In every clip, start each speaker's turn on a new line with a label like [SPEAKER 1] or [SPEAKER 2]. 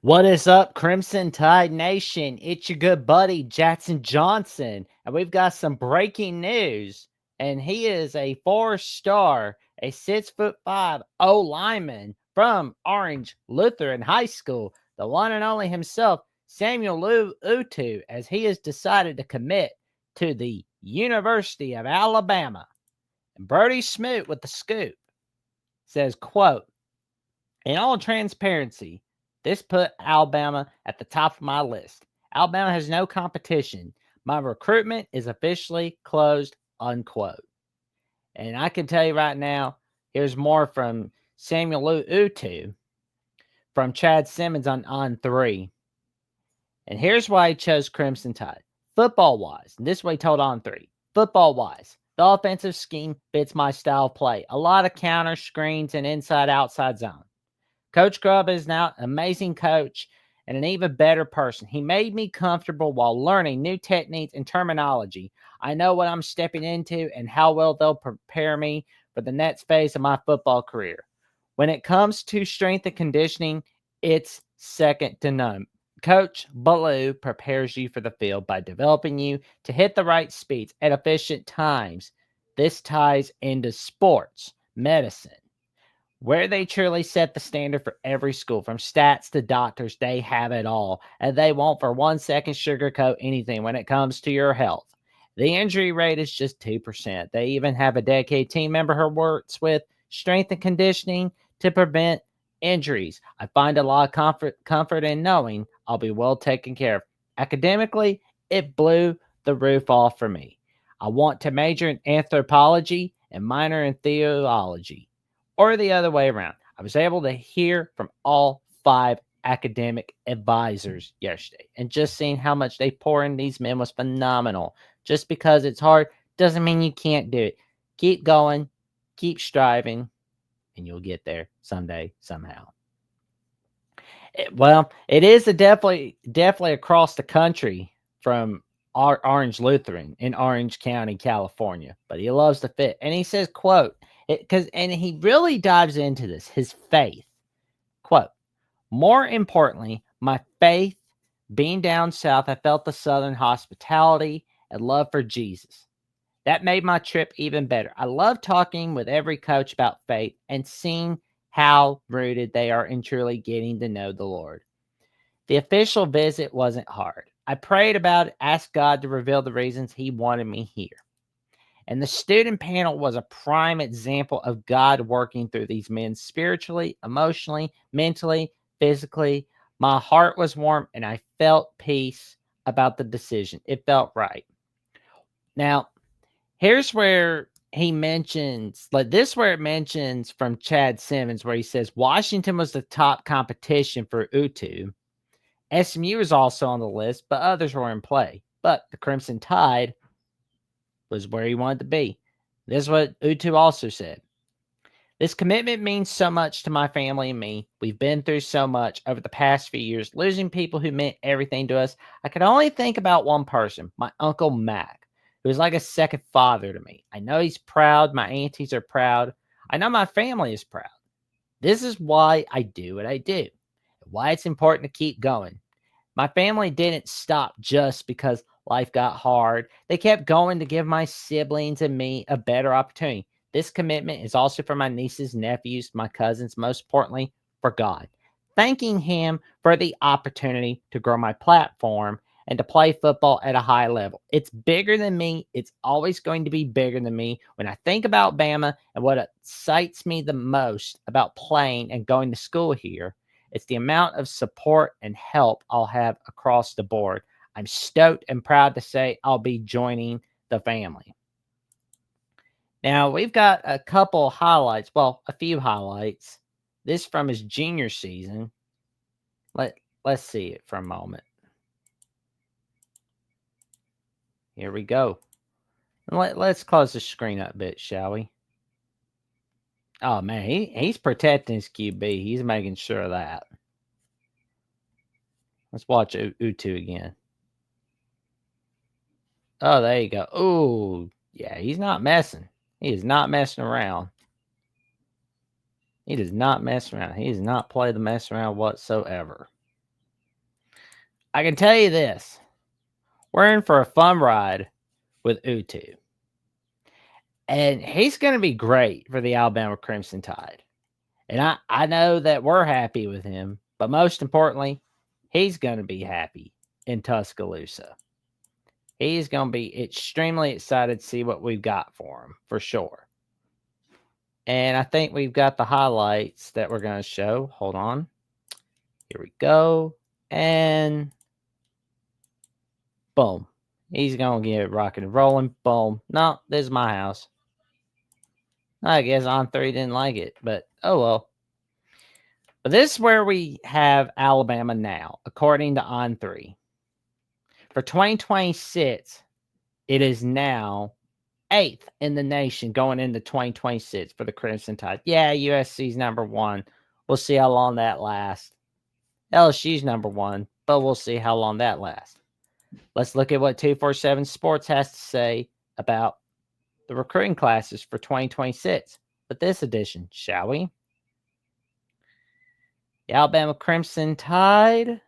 [SPEAKER 1] What is up, Crimson Tide Nation? It's your good buddy Jackson Johnson, and we've got some breaking news. And he is a 4-star, a 6'5" O lineman from Orange Lutheran High School, the one and only himself, Samuelu Utu, as he has decided to commit to the University of Alabama. And Brody Smoot with the scoop says, quote, in all transparency, this put Alabama at the top of my list. Alabama has no competition. My recruitment is officially closed, unquote. And I can tell you right now, here's more from Samuel Utu from Chad Simmons on 3. And here's why he chose Crimson Tide. Football wise, this is what he told on 3. Football wise, the offensive scheme fits my style of play. A lot of counter screens and inside outside zone. Coach Grubb is now an amazing coach and an even better person. He made me comfortable while learning new techniques and terminology. I know what I'm stepping into and how well they'll prepare me for the next phase of my football career. When it comes to strength and conditioning, it's second to none. Coach Ballou prepares you for the field by developing you to hit the right speeds at efficient times. This ties into sports, medicine, where they truly set the standard for every school, from stats to doctors. They have it all, and they won't for 1 second sugarcoat anything when it comes to your health. The injury rate is just 2%. They even have a dedicated team member who works with strength and conditioning to prevent injuries. I find a lot of comfort in knowing I'll be well taken care of. Academically, it blew the roof off for me. I want to major in anthropology and minor in theology, or the other way around. I was able to hear from all 5 academic advisors yesterday, and just seeing how much they pour in these men was phenomenal. Just because it's hard doesn't mean you can't do it. Keep going, keep striving, and you'll get there someday, somehow. It is definitely across the country from Orange Lutheran in Orange County, California, but he loves the fit. And he says, quote, and he really dives into this, his faith. Quote, more importantly, my faith, being down south, I felt the Southern hospitality and love for Jesus. That made my trip even better. I love talking with every coach about faith and seeing how rooted they are in truly getting to know the Lord. The official visit wasn't hard. I prayed about it, asked God to reveal the reasons he wanted me here. And the student panel was a prime example of God working through these men spiritually, emotionally, mentally, physically. My heart was warm and I felt peace about the decision. It felt right. Now, here's where he mentions, where it mentions from Chad Simmons, where he says Washington was the top competition for Utu. SMU is also on the list, but others were in play. But the Crimson Tide was where he wanted to be. This is what Utu also said. This commitment means so much to my family and me. We've been through so much over the past few years, losing people who meant everything to us. I could only think about one person, my Uncle Mac, who is like a second father to me. I know he's proud. My aunties are proud. I know my family is proud. This is why I do what I do, why it's important to keep going. My family didn't stop just because life got hard. They kept going to give my siblings and me a better opportunity. This commitment is also for my nieces, nephews, my cousins, most importantly, for God. Thanking Him for the opportunity to grow my platform and to play football at a high level. It's bigger than me. It's always going to be bigger than me. When I think about Bama and what excites me the most about playing and going to school here, it's the amount of support and help I'll have across the board. I'm stoked and proud to say I'll be joining the family. Now, we've got a couple highlights. Well, a few highlights. This from his junior season. Let's see it for a moment. Here we go. Let's close the screen up a bit, shall we? Oh, man, he's protecting his QB. He's making sure of that. Let's watch Utu again. Oh, there you go. Oh, yeah, he's not messing. He is not messing around. He does not mess around. He does not play the mess around whatsoever. I can tell you this. We're in for a fun ride with Utu. And he's going to be great for the Alabama Crimson Tide. And I know that we're happy with him, but most importantly, he's going to be happy in Tuscaloosa. He's going to be extremely excited to see what we've got for him, for sure. And I think we've got the highlights that we're going to show. Hold on. Here we go. And boom. He's going to get rocking and rolling. Boom. No, this is my house. I guess On3 didn't like it, but oh well. But this is where we have Alabama now, according to On3. For 2026, it is now 8th in the nation going into 2026 for the Crimson Tide. Yeah, USC's number 1. We'll see how long that lasts. LSU's number 1, but we'll see how long that lasts. Let's look at what 247 Sports has to say about the recruiting classes for 2026 with this edition, shall we? The Alabama Crimson Tide.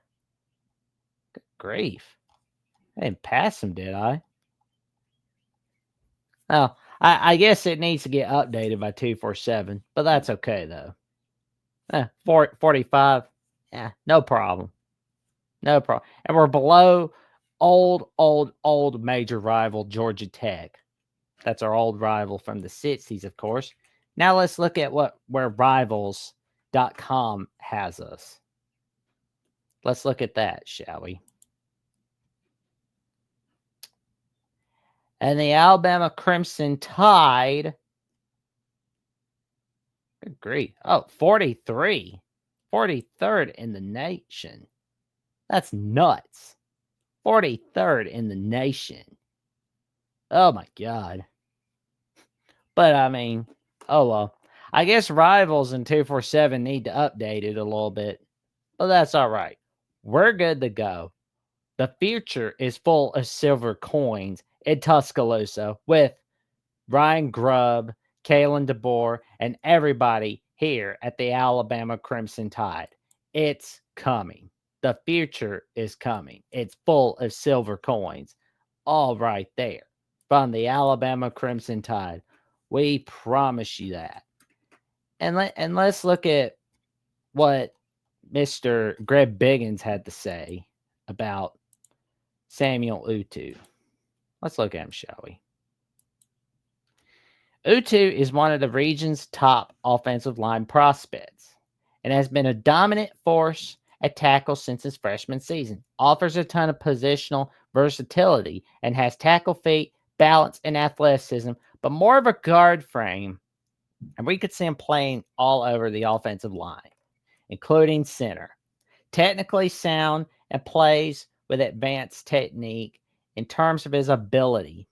[SPEAKER 1] Good grief. I didn't pass him, did I? Oh, I guess it needs to get updated by 247, but that's okay, though. 45. Yeah, no problem. No problem. And we're below old major rival Georgia Tech. That's our old rival from the 60s, of course. Now let's look at where rivals.com has us. Let's look at that, shall we? And the Alabama Crimson Tide. Good grief. Oh, 43. 43rd in the nation. That's nuts. 43rd in the nation. Oh my God. But I mean, oh well. I guess Rivals and 247 need to update it a little bit. But that's all right. We're good to go. The future is full of silver coins in Tuscaloosa with Ryan Grubb, Kalen DeBoer, and everybody here at the Alabama Crimson Tide. It's coming. The future is coming. It's full of silver coins. All right there. From the Alabama Crimson Tide. We promise you that. And let's look at what Mr. Greg Biggins had to say about Samuelu. Let's look at him, shall we? Utu is one of the region's top offensive line prospects and has been a dominant force at tackle since his freshman season. Offers a ton of positional versatility and has tackle feet, balance, and athleticism, but more of a guard frame. And we could see him playing all over the offensive line, including center. Technically sound and plays with advanced technique in terms of his ability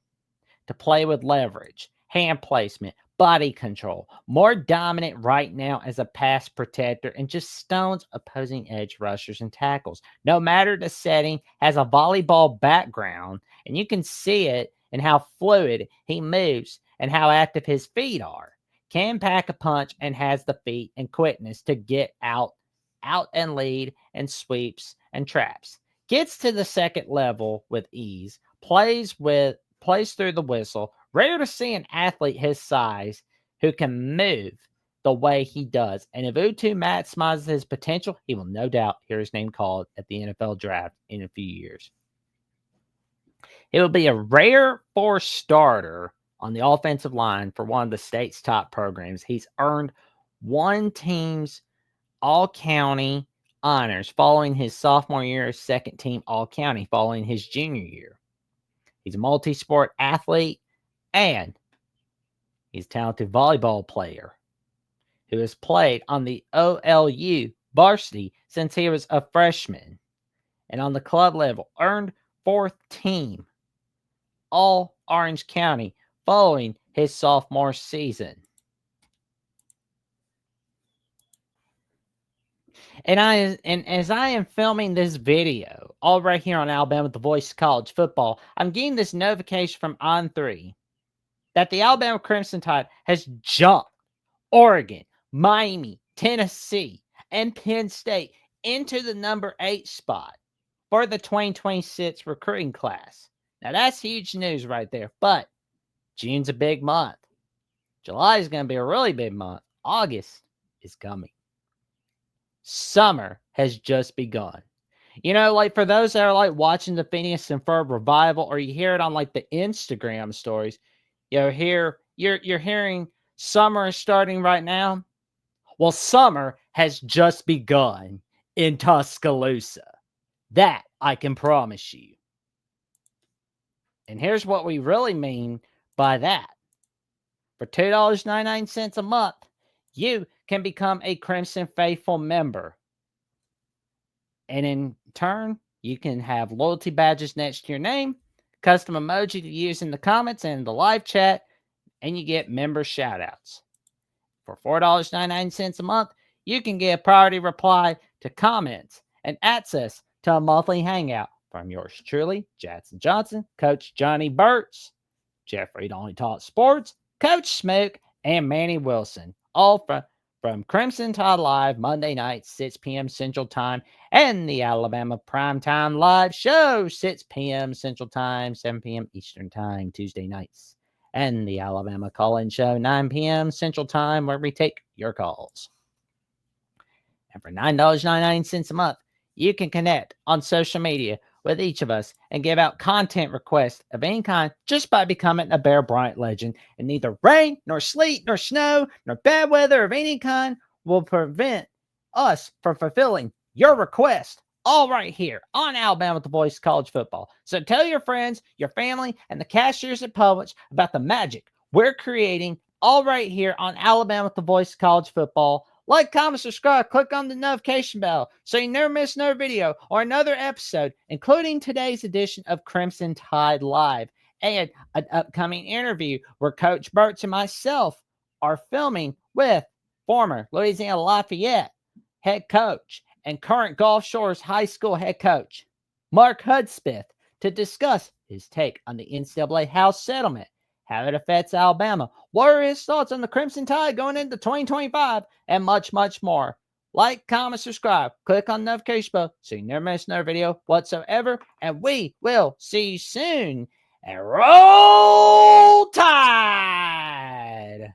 [SPEAKER 1] to play with leverage, hand placement, body control. More dominant right now as a pass protector and just stones opposing edge rushers and tackles. No matter the setting, has a volleyball background, and you can see it in how fluid he moves and how active his feet are. Can pack a punch and has the feet and quickness to get out and lead and sweeps and traps. Gets to the second level with ease. Plays through the whistle. Rare to see an athlete his size who can move the way he does. And if Utu maximizes his potential, he will no doubt hear his name called at the NFL draft in a few years. It will be a rare force starter on the offensive line for one of the state's top programs. He's earned one team's all-county honors following his sophomore year, second team all-county following his junior year. He's a multi-sport athlete, and he's a talented volleyball player who has played on the OLU varsity since he was a freshman. And on the club level, earned 4th team all Orange County following his sophomore season. And as I am filming this video, all right here on Alabama, the voice of college football, I'm getting this notification from On3 that the Alabama Crimson Tide has jumped Oregon, Miami, Tennessee, and Penn State into the number 8 spot for the 2026 recruiting class. Now, that's huge news right there. But June's a big month. July is going to be a really big month. August is coming. Summer has just begun. You know, like for those that are like watching the Phineas and Ferb revival, or you hear it on like the Instagram stories, you're hearing summer is starting right now. Well, summer has just begun in Tuscaloosa. That I can promise you. And here's what we really mean by that. For $2.99 a month, you can become a Crimson Faithful member. And in turn, you can have loyalty badges next to your name, custom emoji to use in the comments and the live chat, and you get member shoutouts. For $4.99 a month, you can get a priority reply to comments and access to a monthly hangout from yours truly, Jackson Johnson, Coach Johnny Burtz, Jeffrey Only Taught Sports, Coach Smoke, and Manny Wilson, all from Crimson Tide Live, Monday night, 6 p.m. Central Time, and the Alabama Primetime Live Show, 6 p.m. Central Time, 7 p.m. Eastern Time, Tuesday nights, and the Alabama Call-In Show, 9 p.m. Central Time, where we take your calls. And for $9.99 a month, you can connect on social media with each of us and give out content requests of any kind just by becoming a Bear Bryant legend. And neither rain, nor sleet, nor snow, nor bad weather of any kind will prevent us from fulfilling your request, all right here on Alabama with the Voice College Football. So tell your friends, your family, and the cashiers at Publix about the magic we're creating all right here on Alabama with the Voice College Football. Like, comment, subscribe, click on the notification bell so you never miss another video or another episode, including today's edition of Crimson Tide Live and an upcoming interview where Coach Burtz and myself are filming with former Louisiana Lafayette head coach and current Gulf Shores High School head coach Mark Hudspeth to discuss his take on the NCAA House settlement, how it affects Alabama, what are his thoughts on the Crimson Tide going into 2025, and much, much more. Like, comment, subscribe, click on the notification bell so you never miss another video whatsoever, and we will see you soon. And roll tide!